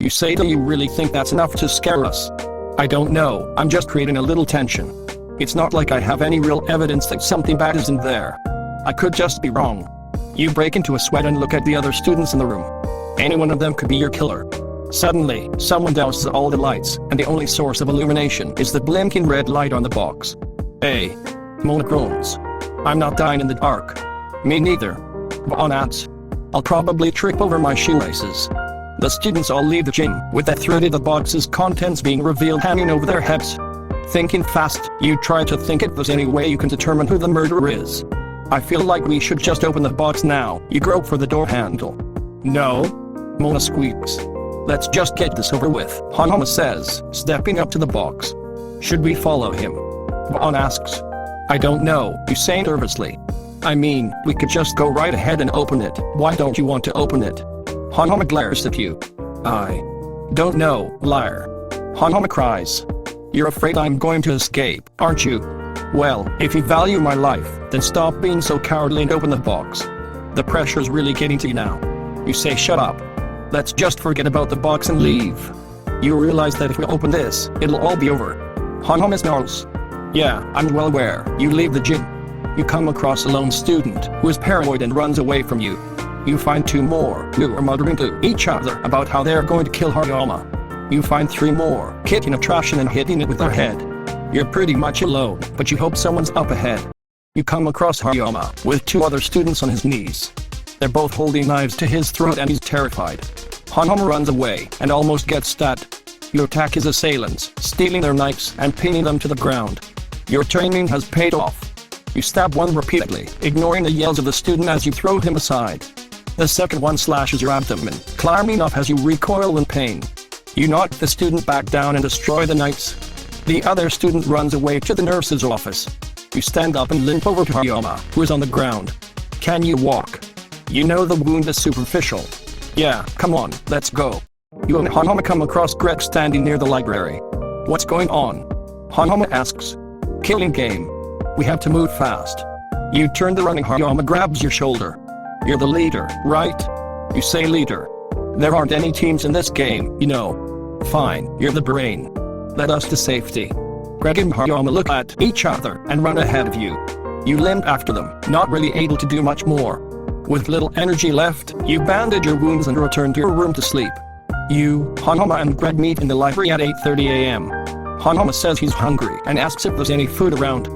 You say, do you really think that's enough to scare us? I don't know, I'm just creating a little tension. It's not like I have any real evidence that something bad isn't there. I could just be wrong. You break into a sweat and look at the other students in the room. Any one of them could be your killer. Suddenly, someone douses all the lights, and the only source of illumination is the blinking red light on the box. Hey. Mona groans. I'm not dying in the dark. Me neither. Bon adds. I'll probably trip over my shoelaces. The students all leave the gym, with the thread of the box's contents being revealed hanging over their heads. Thinking fast, you try to think if there's any way you can determine who the murderer is. I feel like we should just open the box now. You grope for the door handle. No. Mona squeaks. Let's just get this over with, Hanama says, stepping up to the box. Should we follow him? Bon asks. I don't know, you say nervously. I mean, we could just go right ahead and open it. Why don't you want to open it? Hanama glares at you. I don't know, liar. Hanama cries. You're afraid I'm going to escape, aren't you? Well, if you value my life, then stop being so cowardly and open the box. The pressure's really getting to you now. You say shut up. Let's just forget about the box and leave. You realize that if we open this, it'll all be over. Hanama snarls. Yeah, I'm well aware. You leave the gym. You come across a lone student who is paranoid and runs away from you. You find two more who are muttering to each other about how they're going to kill Hariyama. You find three more kicking a trash can and hitting it with their head. You're pretty much alone, but you hope someone's up ahead. You come across Hariyama with two other students on his knees. They're both holding knives to his throat and he's terrified. Hanama runs away and almost gets stabbed. You attack his assailants, stealing their knives and pinning them to the ground. Your training has paid off. You stab one repeatedly, ignoring the yells of the student as you throw him aside. The second one slashes your abdomen, climbing up as you recoil in pain. You knock the student back down and destroy the knives. The other student runs away to the nurse's office. You stand up and limp over to Hariyama, who is on the ground. Can you walk? You know the wound is superficial. Yeah, come on, let's go. You and Hanama come across Greg standing near the library. What's going on? Hanama asks. Killing game. We have to move fast. You turn the running. Hariyama grabs your shoulder. You're the leader, right? You say leader. There aren't any teams in this game, you know. Fine, you're the brain. Let us to safety. Greg and Hariyama look at each other and run ahead of you. You limp after them, not really able to do much more. With little energy left, you bandage your wounds and return to your room to sleep. You, Hanama and Greg meet in the library at 8:30 a.m. Hanama says he's hungry and asks if there's any food around.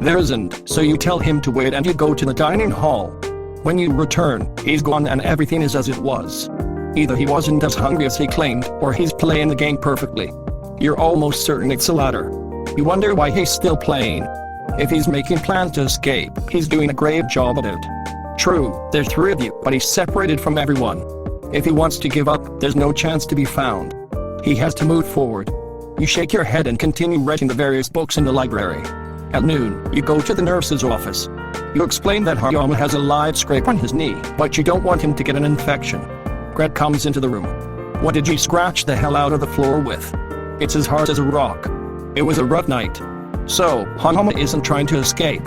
There isn't, so you tell him to wait and you go to the dining hall. When you return, he's gone and everything is as it was. Either he wasn't as hungry as he claimed, or he's playing the game perfectly. You're almost certain it's the latter. You wonder why he's still playing. If he's making plans to escape, he's doing a great job at it. True, there's three of you, but he's separated from everyone. If he wants to give up, there's no chance to be found. He has to move forward. You shake your head and continue reading the various books in the library. At noon, you go to the nurse's office. You explain that Hariyama has a live scrape on his knee, but you don't want him to get an infection. Greg comes into the room. What did you scratch the hell out of the floor with? It's as hard as a rock. It was a rough night. So, Hanama isn't trying to escape.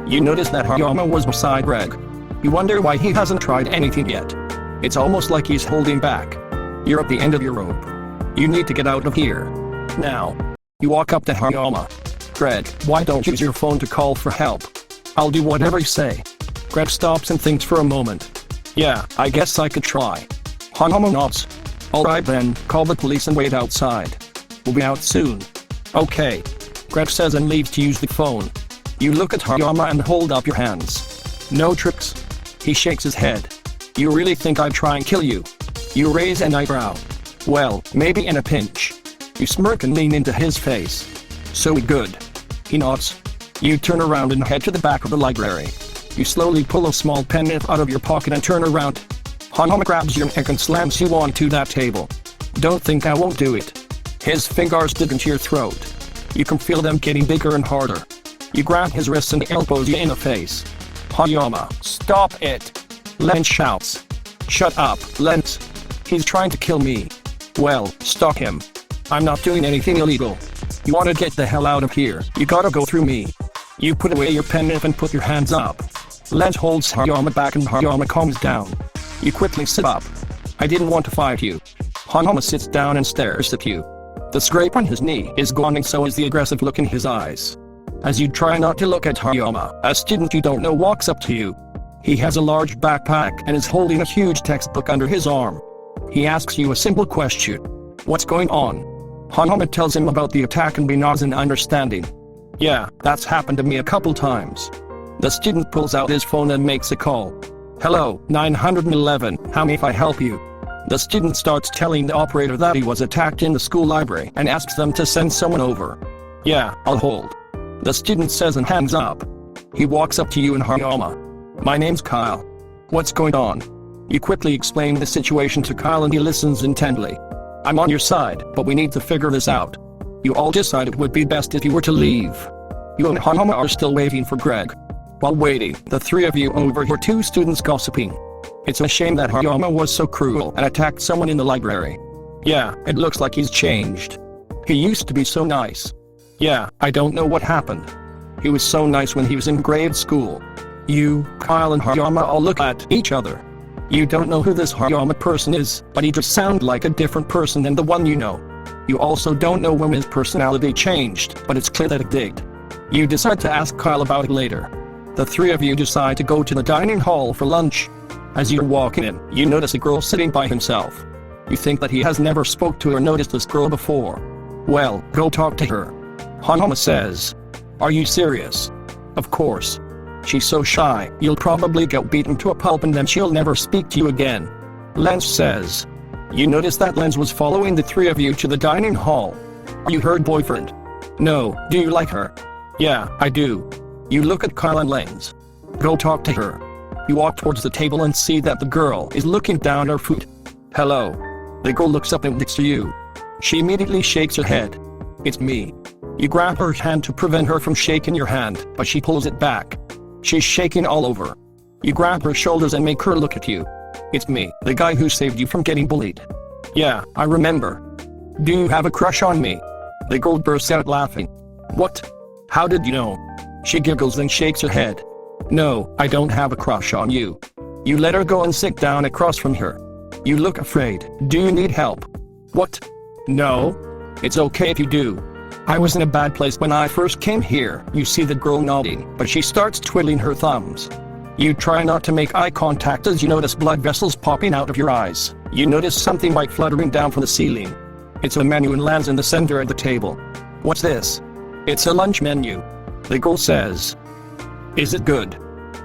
You notice that Hariyama was beside Greg. You wonder why he hasn't tried anything yet. It's almost like he's holding back. You're at the end of your rope. You need to get out of here. Now. You walk up to Hariyama. Greg, why don't you use your phone to call for help? I'll do whatever you say. Greg stops and thinks for a moment. Yeah, I guess I could try. Hanama nods. Alright then, call the police and wait outside. We'll be out soon. Okay. Greg says and leaves to use the phone. You look at Hariyama and hold up your hands. No tricks. He shakes his head. You really think I'd try and kill you? You raise an eyebrow. Well, maybe in a pinch. You smirk and lean into his face. So we good. He nods. You turn around and head to the back of the library. You slowly pull a small penknife out of your pocket and turn around. Hanama grabs your neck and slams you onto that table. Don't think I won't do it. His fingers dig into your throat. You can feel them getting bigger and harder. You grab his wrists and elbows you in the face. Hariyama, stop it! Len shouts. Shut up, Len. He's trying to kill me. Well, stop him. I'm not doing anything illegal. You wanna get the hell out of here, you gotta go through me. You put away your penknife and put your hands up. Len holds Hariyama back and Hariyama calms down. You quickly sit up. I didn't want to fight you. Hayama sits down and stares at you. The scrape on his knee is gone and so is the aggressive look in his eyes. As you try not to look at Hayama, a student you don't know walks up to you. He has a large backpack and is holding a huge textbook under his arm. He asks you a simple question. What's going on? Hayama tells him about the attack and nods in understanding. Yeah, that's happened to me a couple times. The student pulls out his phone and makes a call. Hello, 911, how may I help you? The student starts telling the operator that he was attacked in the school library and asks them to send someone over. Yeah, I'll hold. The student says and hangs up. He walks up to you and Hayama. My name's Kyle. What's going on? You quickly explain the situation to Kyle and he listens intently. I'm on your side, but we need to figure this out. You all decide it would be best if you were to leave. You and Hayama are still waiting for Greg. While waiting, the three of you overhear two students gossiping. It's a shame that Hayama was so cruel and attacked someone in the library. Yeah, it looks like he's changed. He used to be so nice. Yeah, I don't know what happened. He was so nice when he was in grade school. You, Kyle and Hayama all look at each other. You don't know who this Hayama person is, but he just sounds like a different person than the one you know. You also don't know when his personality changed, but it's clear that it did. You decide to ask Kyle about it later. The three of you decide to go to the dining hall for lunch. As you're walking in, you notice a girl sitting by himself. You think that he has never spoke to or noticed this girl before. Well, go talk to her. Hayama says. Are you serious? Of course. She's so shy, you'll probably get beaten to a pulp and then she'll never speak to you again. Lance says. You notice that Lance was following the three of you to the dining hall. Are you her boyfriend? No. Do you like her? Yeah, I do. You look at Kyle and Lance. Go talk to her. You walk towards the table and see that the girl is looking down at her food. Hello. The girl looks up and next to you. She immediately shakes her head. It's me. You grab her hand to prevent her from shaking your hand, but she pulls it back. She's shaking all over. You grab her shoulders and make her look at you. It's me, the guy who saved you from getting bullied. Yeah, I remember. Do you have a crush on me? The girl bursts out laughing. What? How did you know? She giggles and shakes her head. No, I don't have a crush on you. You let her go and sit down across from her. You look afraid. Do you need help? What? No. It's okay if you do. I was in a bad place when I first came here. You see the girl nodding, but she starts twiddling her thumbs. You try not to make eye contact as you notice blood vessels popping out of your eyes. You notice something white fluttering down from the ceiling. It's a menu and lands in the center of the table. What's this? It's a lunch menu. The girl says. Is it good?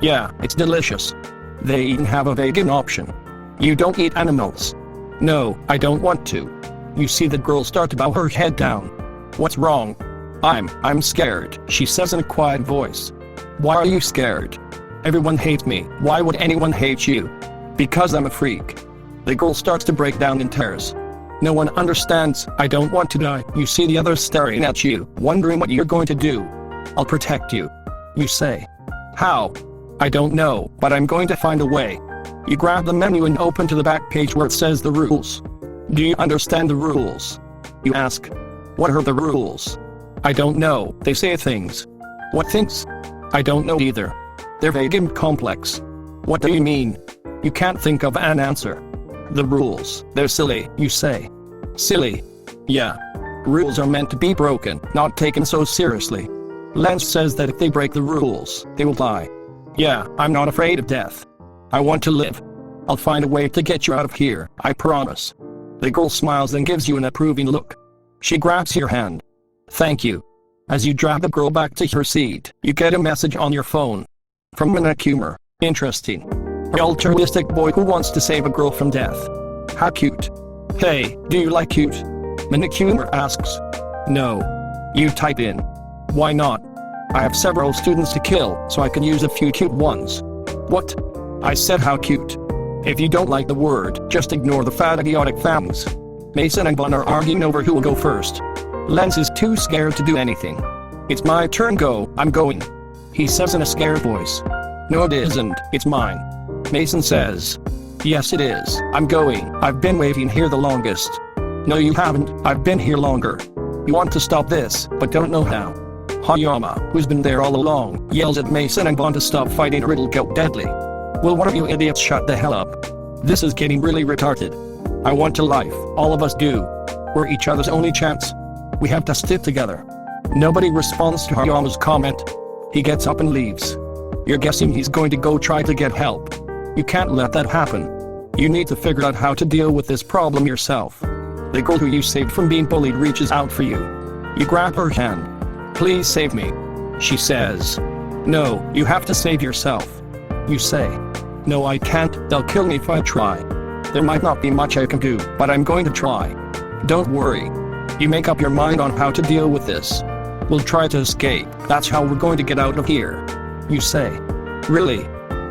Yeah, it's delicious. They even have a vegan option. You don't eat animals. No, I don't want to. You see the girl start to bow her head down. What's wrong? I'm scared, she says in a quiet voice. Why are you scared? Everyone hates me. Why would anyone hate you? Because I'm a freak. The girl starts to break down in tears. No one understands. I don't want to die. You see the others staring at you, wondering what you're going to do. I'll protect you. You say. How? I don't know, but I'm going to find a way. You grab the menu and open to the back page where it says the rules. Do you understand the rules? You ask. What are the rules? I don't know, they say things. What things? I don't know either. They're vague and complex. What do you mean? You can't think of an answer. The rules, they're silly, you say. Silly? Yeah. Rules are meant to be broken, not taken so seriously. Lance says that if they break the rules, they will die. Yeah, I'm not afraid of death. I want to live. I'll find a way to get you out of here, I promise. The girl smiles and gives you an approving look. She grabs your hand. Thank you. As you drag the girl back to her seat, you get a message on your phone. From Manakumer. Interesting. An altruistic boy who wants to save a girl from death. How cute. Hey, do you like cute? Manakumer asks. No. You type in. Why not? I have several students to kill, so I can use a few cute ones. What? I said how cute. If you don't like the word, just ignore the fat idiotic fangs. Mason and Bon are arguing over who will go first. Lance is too scared to do anything. It's my turn, go, I'm going. He says in a scared voice. No it isn't, it's mine. Mason says. Yes it is, I'm going, I've been waiting here the longest. No you haven't, I've been here longer. You want to stop this, but don't know how. Hayama, who's been there all along, yells at Mason and Bon to stop fighting or it'll get deadly. Will one of you idiots shut the hell up? This is getting really retarded. I want to life, all of us do. We're each other's only chance. We have to stick together. Nobody responds to Hayama's comment. He gets up and leaves. You're guessing he's going to go try to get help. You can't let that happen. You need to figure out how to deal with this problem yourself. The girl who you saved from being bullied reaches out for you. You grab her hand. Please save me. She says. No, you have to save yourself. You say. No, I can't, they'll kill me if I try. There might not be much I can do, but I'm going to try. Don't worry. You make up your mind on how to deal with this. We'll try to escape, that's how we're going to get out of here. You say. Really?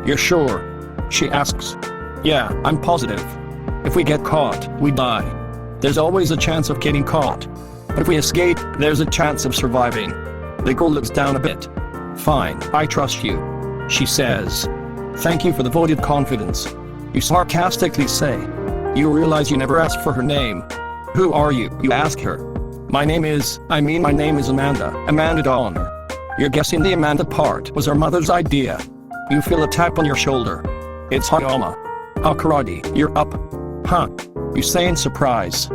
You're sure? She asks. Yeah, I'm positive. If we get caught, we die. There's always a chance of getting caught. But if we escape, there's a chance of surviving. The girl looks down a bit. Fine, I trust you. She says. Thank you for the vote of confidence. You sarcastically say. You realize you never asked for her name. Who are you? You ask her. My name is Amanda. Amanda Dawn. You're guessing the Amanda part was her mother's idea. You feel a tap on your shoulder. It's Hayama. Oh, karate, you're up. Huh? You say in surprise.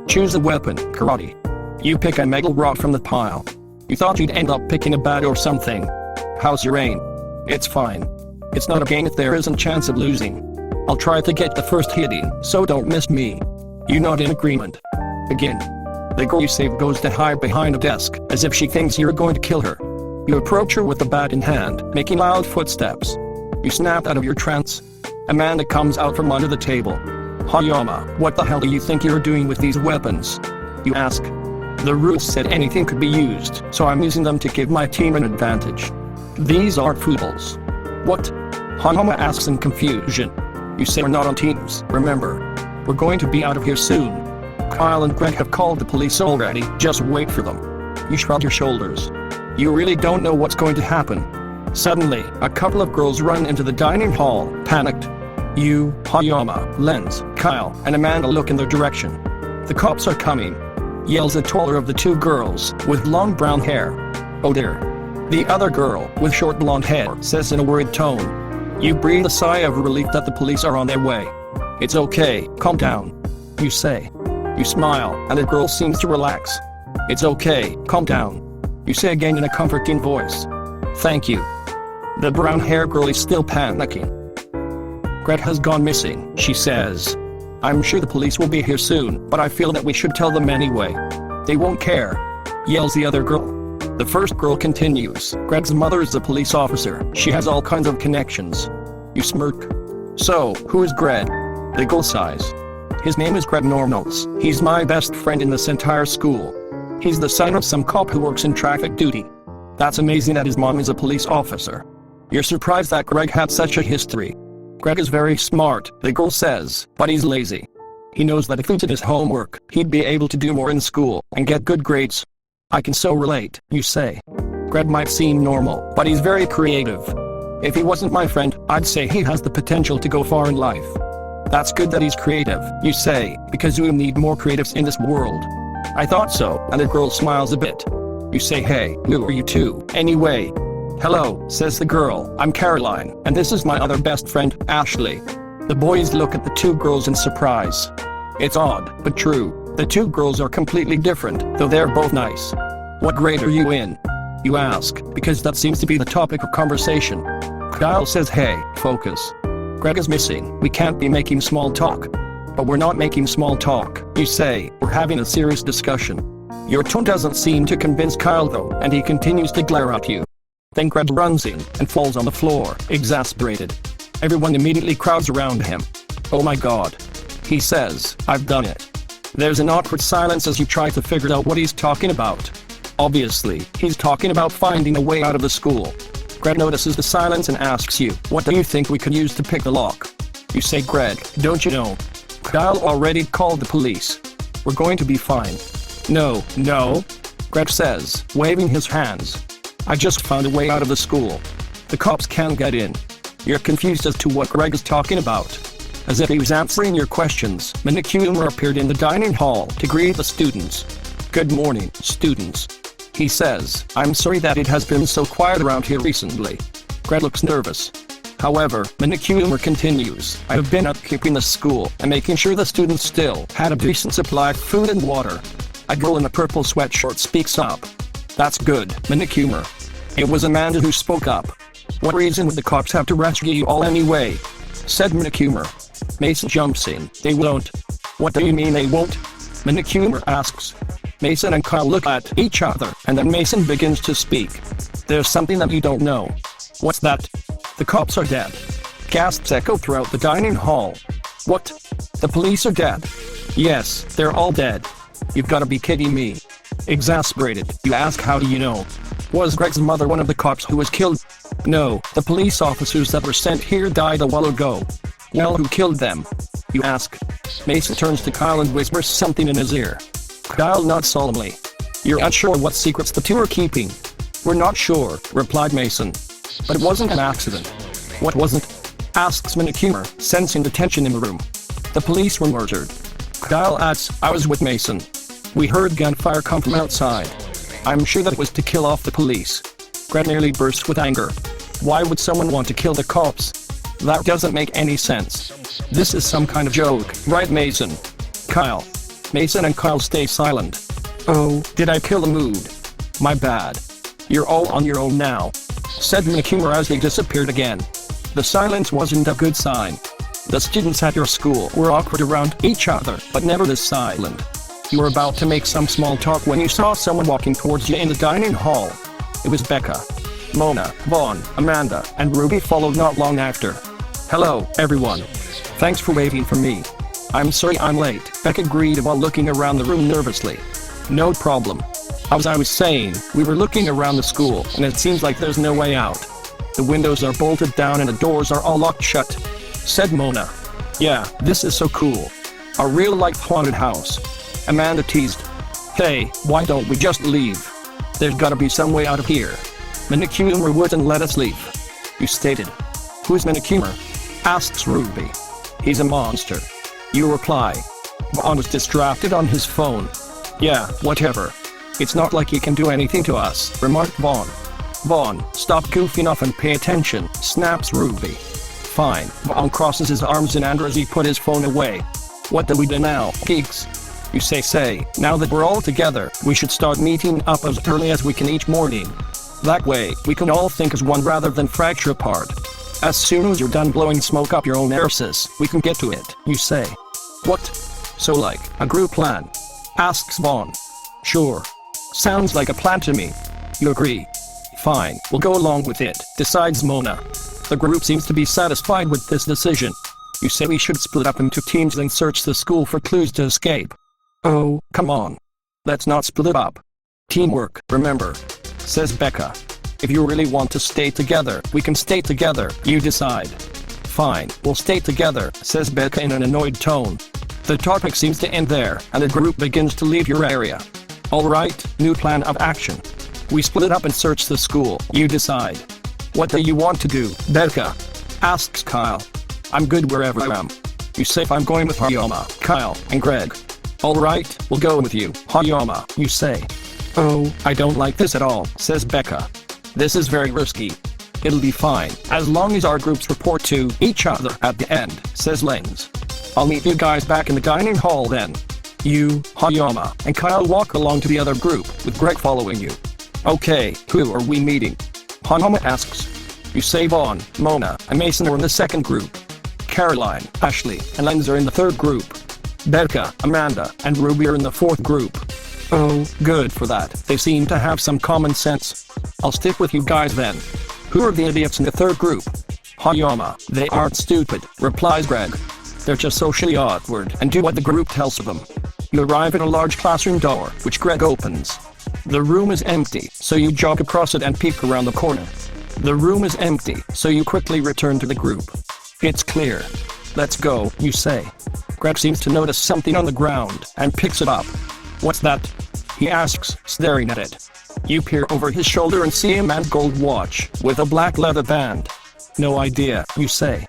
Choose a weapon, karate. You pick a metal rod from the pile. You thought you'd end up picking a bat or something. How's your aim? It's fine. It's not a game if there isn't chance of losing. I'll try to get the first hit in, so don't miss me. You nod in agreement. Begin. The girl you saved goes to hide behind a desk, as if she thinks you're going to kill her. You approach her with the bat in hand, making loud footsteps. You snap out of your trance. Amanda comes out from under the table. Hayama, what the hell do you think you're doing with these weapons? You ask. The rules said anything could be used, so I'm using them to give my team an advantage. These are footballs. What? Hayama asks in confusion. You say we're not on teams, remember? We're going to be out of here soon. Kyle and Greg have called the police already, just wait for them. You shrug your shoulders. You really don't know what's going to happen. Suddenly, a couple of girls run into the dining hall, panicked. You, Hayama, Lenz, Kyle, and Amanda look in their direction. The cops are coming, yells the taller of the two girls, with long brown hair. Oh dear. The other girl, with short blonde hair, says in a worried tone. You breathe a sigh of relief that the police are on their way. It's okay, calm down. You say. You smile, and the girl seems to relax. It's okay, calm down. You say again in a comforting voice. Thank you. The brown-haired girl is still panicking. Greg has gone missing, she says. I'm sure the police will be here soon, but I feel that we should tell them anyway. They won't care, yells the other girl. The first girl continues. Greg's mother is a police officer. She has all kinds of connections. You smirk. So, who is Greg? The girl sighs. His name is Greg Normals. He's my best friend in this entire school. He's the son of some cop who works in traffic duty. That's amazing that his mom is a police officer. You're surprised that Greg had such a history. Greg is very smart, the girl says, but he's lazy. He knows that if he did his homework, he'd be able to do more in school and get good grades. I can so relate, you say. Greg might seem normal, but he's very creative. If he wasn't my friend, I'd say he has the potential to go far in life. That's good that he's creative, you say, because we need more creatives in this world. I thought so, and the girl smiles a bit. You say, hey, who are you two, anyway? Hello, says the girl, I'm Caroline, and this is my other best friend, Ashley. The boys look at the two girls in surprise. It's odd, but true. The two girls are completely different, though they're both nice. What grade are you in? You ask, because that seems to be the topic of conversation. Kyle says, hey, focus. Greg is missing, we can't be making small talk. But we're not making small talk, you say, we're having a serious discussion. Your tone doesn't seem to convince Kyle though, and he continues to glare at you. Then Greg runs in and falls on the floor, exasperated. Everyone immediately crowds around him. Oh my god. He says, I've done it. There's an awkward silence as you try to figure out what he's talking about. Obviously, he's talking about finding a way out of the school. Greg notices the silence and asks you, what do you think we could use to pick the lock? You say, Greg, don't you know? Kyle already called the police. We're going to be fine. No, Greg says, waving his hands. I just found a way out of the school. The cops can't get in. You're confused as to what Greg is talking about. As if he was answering your questions, Manicure appeared in the dining hall to greet the students. Good morning, students. He says, I'm sorry that it has been so quiet around here recently. Greg looks nervous. However, Minikumer continues. I have been upkeeping the school and making sure the students still had a decent supply of food and water. A girl in a purple sweatshirt speaks up. That's good, Minikumer. It was Amanda who spoke up. What reason would the cops have to rescue you all anyway? Said Minikumer. Mason jumps in. They won't. What do you mean they won't? Minikumer asks. Mason and Kyle look at each other, and then Mason begins to speak. There's something that you don't know. What's that? The cops are dead. Gasps echo throughout the dining hall. What? The police are dead? Yes, they're all dead. You've gotta be kidding me. Exasperated, you ask, how do you know? Was Greg's mother one of the cops who was killed? No, the police officers that were sent here died a while ago. Well, who killed them? You ask. Mason turns to Kyle and whispers something in his ear. Kyle nods solemnly. You're unsure what secrets the two are keeping? We're not sure, replied Mason. But it wasn't an accident. What wasn't? Asks Minikumer, sensing the tension in the room. The police were murdered. Kyle adds, I was with Mason. We heard gunfire come from outside. I'm sure that it was to kill off the police. Greg nearly burst with anger. Why would someone want to kill the cops? That doesn't make any sense. This is some kind of joke, right, Mason? Kyle. Mason and Kyle stay silent. Oh, did I kill the mood? My bad. You're all on your own now, said Minikumer as they disappeared again. The silence wasn't a good sign. The students at your school were awkward around each other, but never this silent. You were about to make some small talk when you saw someone walking towards you in the dining hall. It was Becca. Mona, Vaughn, Amanda, and Ruby followed not long after. Hello, everyone. Thanks for waiting for me. I'm sorry I'm late, Becca greeted while looking around the room nervously. No problem. As I was saying, we were looking around the school, and it seems like there's no way out. The windows are bolted down and the doors are all locked shut, said Mona. Yeah, this is so cool. A real-life haunted house. Amanda teased. Hey, why don't we just leave? There's gotta be some way out of here. Minikumer wouldn't let us leave. You stated. Who's Minikumer? Asks Ruby. He's a monster. You reply. Vaughn was distracted on his phone. Yeah, whatever. It's not like he can do anything to us, remarked Vaughn. Vaughn, stop goofing off and pay attention, snaps Ruby. Fine. Vaughn crosses his arms in anger as he put his phone away. What do we do now, geeks? You say, now that we're all together, we should start meeting up as early as we can each morning. That way, we can all think as one rather than fracture apart. As soon as you're done blowing smoke up your own arses, we can get to it, you say. What? So like, a group plan? Asks Vaughn. Sure. Sounds like a plan to me. You agree? Fine, we'll go along with it, decides Mona. The group seems to be satisfied with this decision. You say we should split up into teams and search the school for clues to escape. Oh, come on. Let's not split up. Teamwork, remember, says Becca. If you really want to stay together, we can stay together, you decide. Fine, we'll stay together, says Becca in an annoyed tone. The topic seems to end there, and the group begins to leave your area. Alright, new plan of action. We split up and search the school, you decide. What do you want to do, Becca? Asks Kyle. I'm good wherever I am. You say I'm going with Hayama, Kyle, and Greg. Alright, we'll go with you, Hayama, you say. Oh, I don't like this at all, says Becca. This is very risky. It'll be fine, as long as our groups report to each other at the end, says Lens. I'll meet you guys back in the dining hall then. You, Hayama, and Kyle walk along to the other group, with Greg following you. Okay, who are we meeting? Hayama asks. You say Vaughn, Mona, and Mason are in the second group. Caroline, Ashley, and Lens are in the third group. Becca, Amanda, and Ruby are in the fourth group. Oh, good for that. They seem to have some common sense. I'll stick with you guys then. Who are the idiots in the third group? Hayama, they aren't stupid, replies Greg. They're just socially awkward and do what the group tells them. You arrive at a large classroom door, which Greg opens. The room is empty, so you jog across it and peek around the corner. The room is empty, so you quickly return to the group. It's clear. Let's go, you say. Greg seems to notice something on the ground and picks it up. What's that? He asks, staring at it. You peer over his shoulder and see a man's gold watch with a black leather band. No idea, you say.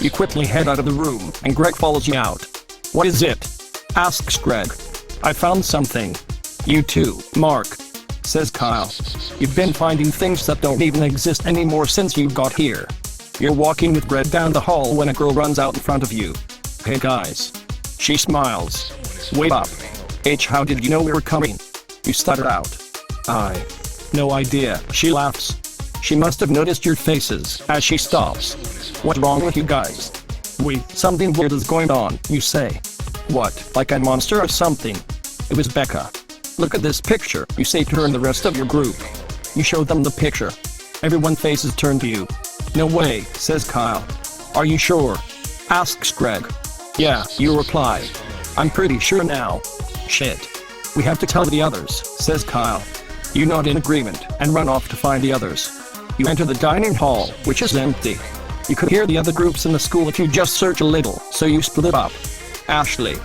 You quickly head out of the room, and Greg follows you out. What is it? Asks Greg. I found something. You too, Mark, says Kyle. You've been finding things that don't even exist anymore since you got here. You're walking with Greg down the hall when a girl runs out in front of you. Hey guys. She smiles. Wait up. How did you know we were coming? You stuttered out. No idea. She laughs. She must have noticed your faces as she stops. What's wrong with you guys? Something weird is going on, you say. What, like a monster or something? It was Becca. Look at this picture, you say to her and the rest of your group. You show them the picture. Everyone's faces turn to you. No way, says Kyle. Are you sure? Asks Greg. Yeah, you reply. I'm pretty sure now. Shit. We have to tell the others, says Kyle. You nod in agreement and run off to find the others. You enter the dining hall, which is empty. You could hear the other groups in the school if you just search a little, so you split up. Ashley,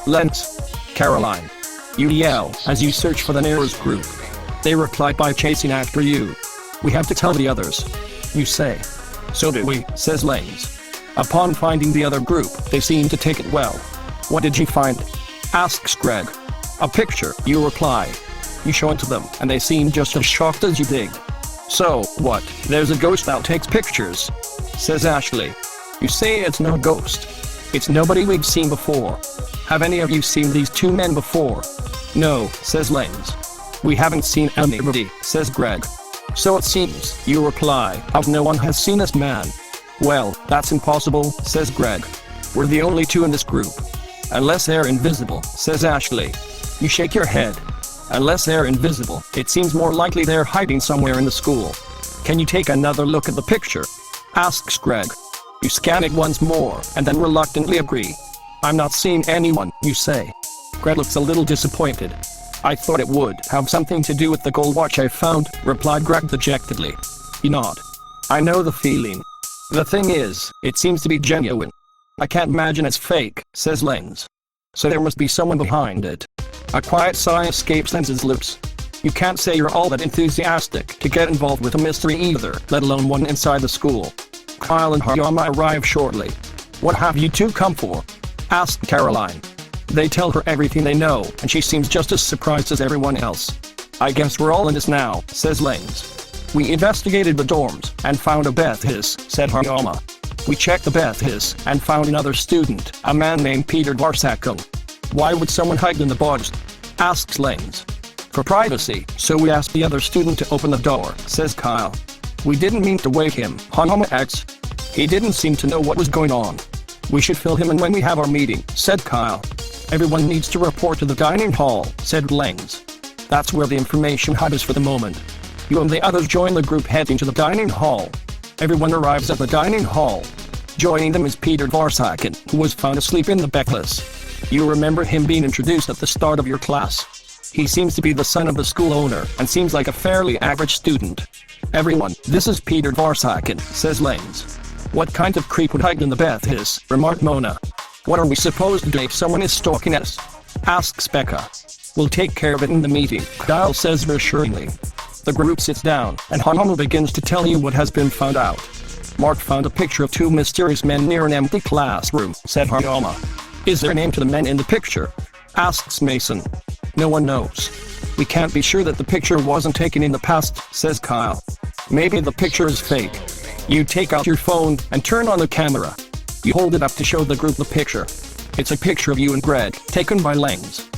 Lens, Caroline. You yell as you search for the nearest group. They reply by chasing after you. We have to tell the others. You say. So do we, says Lens. Upon finding the other group, they seem to take it well. What did you find? Asks Greg. A picture, you reply. You show it to them, and they seem just as shocked as you did. So, what, there's a ghost that takes pictures? Says Ashley. You say it's no ghost. It's nobody we've seen before. Have any of you seen these two men before? No, says Lens. We haven't seen anybody, says Greg. So it seems, you reply, no one has seen this man. Well, that's impossible, says Greg. We're the only two in this group. Unless they're invisible, says Ashley. You shake your head. Unless they're invisible, it seems more likely they're hiding somewhere in the school. Can you take another look at the picture? Asks Greg. You scan it once more, and then reluctantly agree. I'm not seeing anyone, you say. Greg looks a little disappointed. I thought it would have something to do with the gold watch I found, replied Greg dejectedly. You nod. I know the feeling. The thing is, it seems to be genuine. I can't imagine it's fake, says Lens. So there must be someone behind it. A quiet sigh escapes Lens's lips. You can't say you're all that enthusiastic to get involved with a mystery either, let alone one inside the school. Kyle and Hariyama arrive shortly. What have you two come for? Asks Caroline. They tell her everything they know, and she seems just as surprised as everyone else. I guess we're all in this now, says Lens. We investigated the dorms and found a bathhouse, said Hariyama. We checked the bathhouse and found another student, a man named Peter Dvarsakil. Why would someone hide in the box? Asks Lens. For privacy, so we asked the other student to open the door, says Kyle. We didn't mean to wake him, Hariyama X. He didn't seem to know what was going on. We should fill him in when we have our meeting, said Kyle. Everyone needs to report to the dining hall, said Lens. That's where the information hub is for the moment. You and the others join the group heading to the dining hall. Everyone arrives at the dining hall. Joining them is Peter Dvarsakil, who was found asleep in the bathhouse. You remember him being introduced at the start of your class. He seems to be the son of the school owner and seems like a fairly average student. Everyone, this is Peter Dvarsakil, says Lens. What kind of creep would hide in the bathhouse, remarked Mona. What are we supposed to do if someone is stalking us? Asks Becca. We'll take care of it in the meeting, Kyle says reassuringly. The group sits down, and Hariyama begins to tell you what has been found out. Mark found a picture of two mysterious men near an empty classroom, said Hariyama. Is there a name to the men in the picture? Asks Mason. No one knows. We can't be sure that the picture wasn't taken in the past, says Kyle. Maybe the picture is fake. You take out your phone and turn on the camera. You hold it up to show the group the picture. It's a picture of you and Greg, taken by Lens.